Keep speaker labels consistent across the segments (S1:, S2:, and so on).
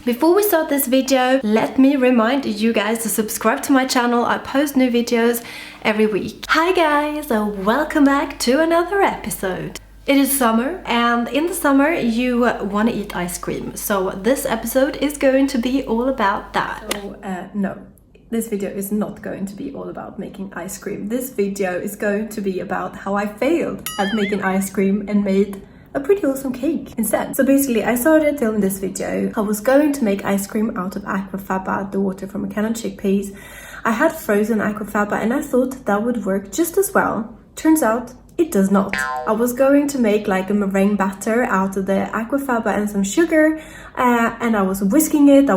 S1: Before we start this video, let me remind you guys to subscribe to my channel. I post new videos every week. Hi guys, and welcome back to another episode. It is summer, and in the summer you want to eat ice cream. So this episode is going to be all about that. No. This video is not going to be all about making ice cream. This video is going to be about how I failed at making ice cream and made a pretty awesome cake instead. So basically I started filming this video. I was going to make ice cream out of aquafaba, the water from a can of chickpeas. I had frozen aquafaba and I thought that would work just as well. Turns out it does not. I was going to make like a meringue batter out of the aquafaba and some sugar, and I was whisking it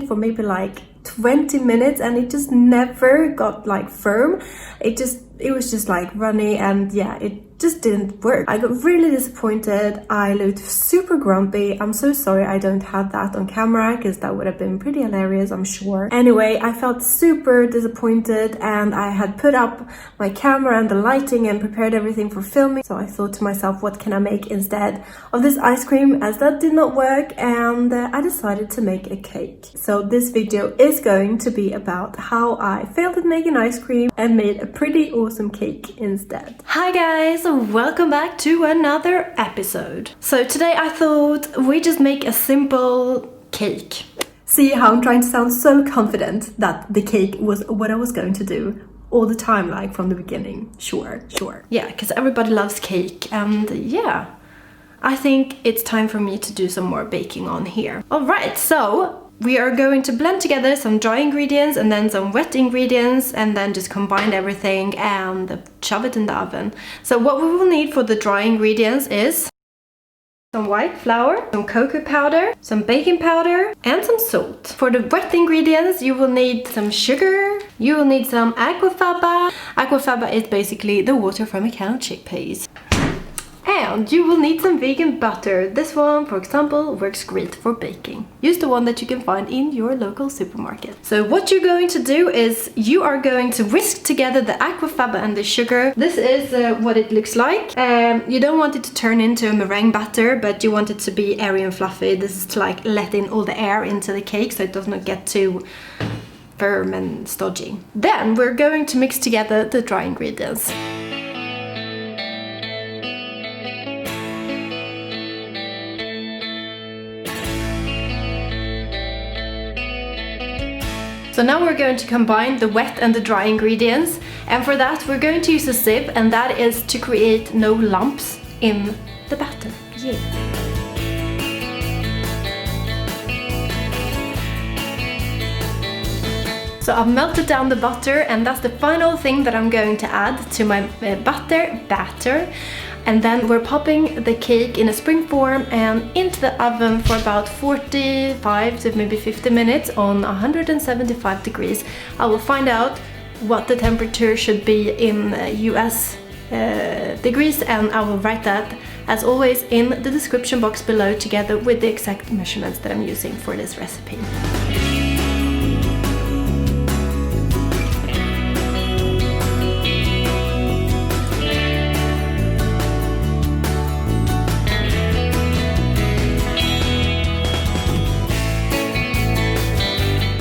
S1: for maybe like 20 minutes, and it just never got like firm. It was just like runny, and yeah, it just didn't work. I got really disappointed. I looked super grumpy. I'm so sorry I don't have that on camera, because that would have been pretty hilarious, I'm sure. Anyway, I felt super disappointed, and I had put up my camera and the lighting and prepared everything for filming. So I thought to myself, what can I make instead of this ice cream, as that did not work, and I decided to make a cake. So this video is going to be about how I failed at making ice cream and made a pretty awesome cake instead. Hi guys, welcome back to another episode. So today I thought we just make a simple cake. See how I'm trying to sound so confident that the cake was what I was going to do all the time, like from the beginning. Sure. Yeah, because everybody loves cake, and yeah, I think it's time for me to do some more baking on here. Alright, so we are going to blend together some dry ingredients and then some wet ingredients, and then just combine everything and shove it in the oven. So what we will need for the dry ingredients is some white flour, some cocoa powder, some baking powder, and some salt. For the wet ingredients, you will need some sugar, you will need some aquafaba. Aquafaba is basically the water from a can of chickpeas. And you will need some vegan butter. This one, for example, works great for baking. Use the one that you can find in your local supermarket. So what you're going to do is you are going to whisk together the aquafaba and the sugar. This is what it looks like. You don't want it to turn into a meringue batter, but you want it to be airy and fluffy. This is to like let in all the air into the cake, so it does not get too firm and stodgy. Then we're going to mix together the dry ingredients. So now we're going to combine the wet and the dry ingredients, and for that we're going to use a sieve, and that is to create no lumps in the batter. Yeah. So I've melted down the butter, and that's the final thing that I'm going to add to my batter. And then we're popping the cake in a spring form and into the oven for about 45 to maybe 50 minutes on 175 degrees. I will find out what the temperature should be in US degrees, and I will write that as always in the description box below, together with the exact measurements that I'm using for this recipe.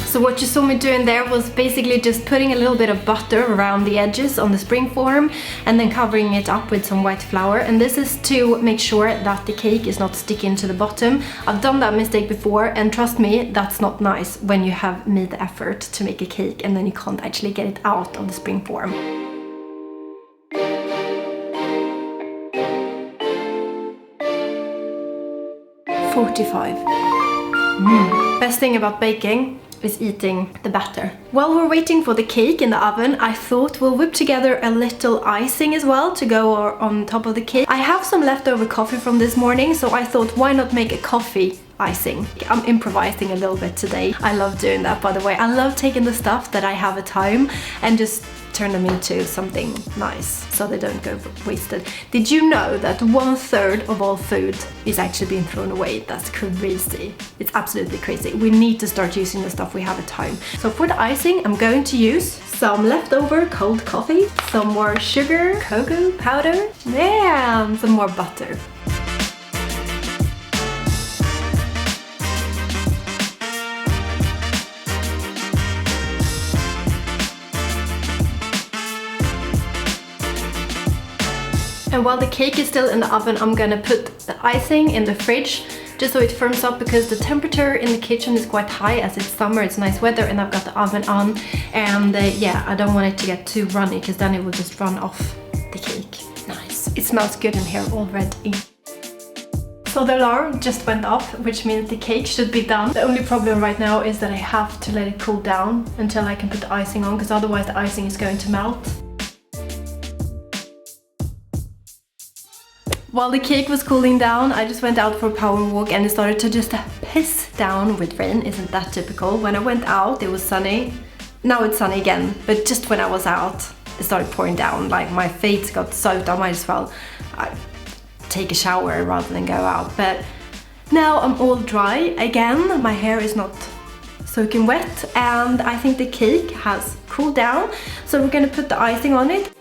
S1: So what you saw me doing there was basically just putting a little bit of butter around the edges on the spring form, and then covering it up with some white flour. And this is to make sure that the cake is not sticking to the bottom. I've done that mistake before, and trust me, that's not nice when you have made the effort to make a cake and then you can't actually get it out of the spring form. Best thing about baking is eating the batter. While we're waiting for the cake in the oven, I thought we'll whip together a little icing as well to go on top of the cake. I have some leftover coffee from this morning, so I thought, why not make a coffee icing? I'm improvising a little bit today. I love doing that, by the way. I love taking the stuff that I have at home and just turn them into something nice so they don't go wasted. Did you know that 1/3 of all food is actually being thrown away? That's crazy. It's absolutely crazy. We need to start using the stuff we have at home. So for the icing, I'm going to use some leftover cold coffee, some more sugar, cocoa powder, and some more butter. And while the cake is still in the oven, I'm gonna put the icing in the fridge just so it firms up, because the temperature in the kitchen is quite high as it's summer, it's nice weather, and I've got the oven on. And yeah, I don't want it to get too runny because then it will just run off the cake. Nice. It smells good in here already. So the alarm just went off, which means the cake should be done. The only problem right now is that I have to let it cool down until I can put the icing on, because otherwise the icing is going to melt. While the cake was cooling down, I just went out for a power walk and it started to just piss down with rain. Isn't that typical? When I went out, it was sunny. Now it's sunny again, but just when I was out, it started pouring down. Like my face got soaked. I might as well take a shower rather than go out. But now I'm all dry again. My hair is not soaking wet, and I think the cake has cooled down. So we're gonna put the icing on it.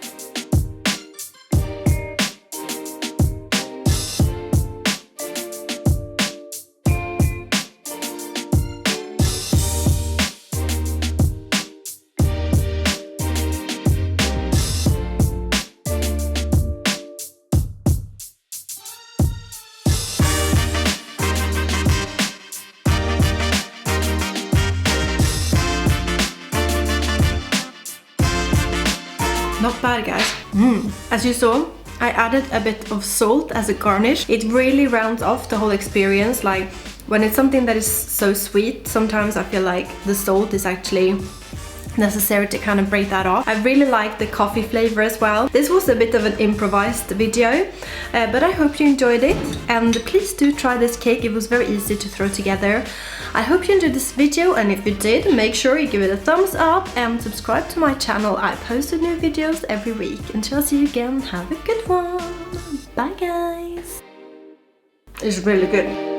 S1: Not bad, guys. As you saw, I added a bit of salt as a garnish. It really rounds off the whole experience. Like when it's something that is so sweet, sometimes I feel like the salt is actually necessary to kind of break that off. I really like the coffee flavor as well. This was a bit of an improvised video, but I hope you enjoyed it, and please do try this cake. It was very easy to throw together. I hope you enjoyed this video, and if you did, make sure you give it a thumbs up and subscribe to my channel. I post new videos every week. Until I see you again, have a good one. Bye guys. It's really good.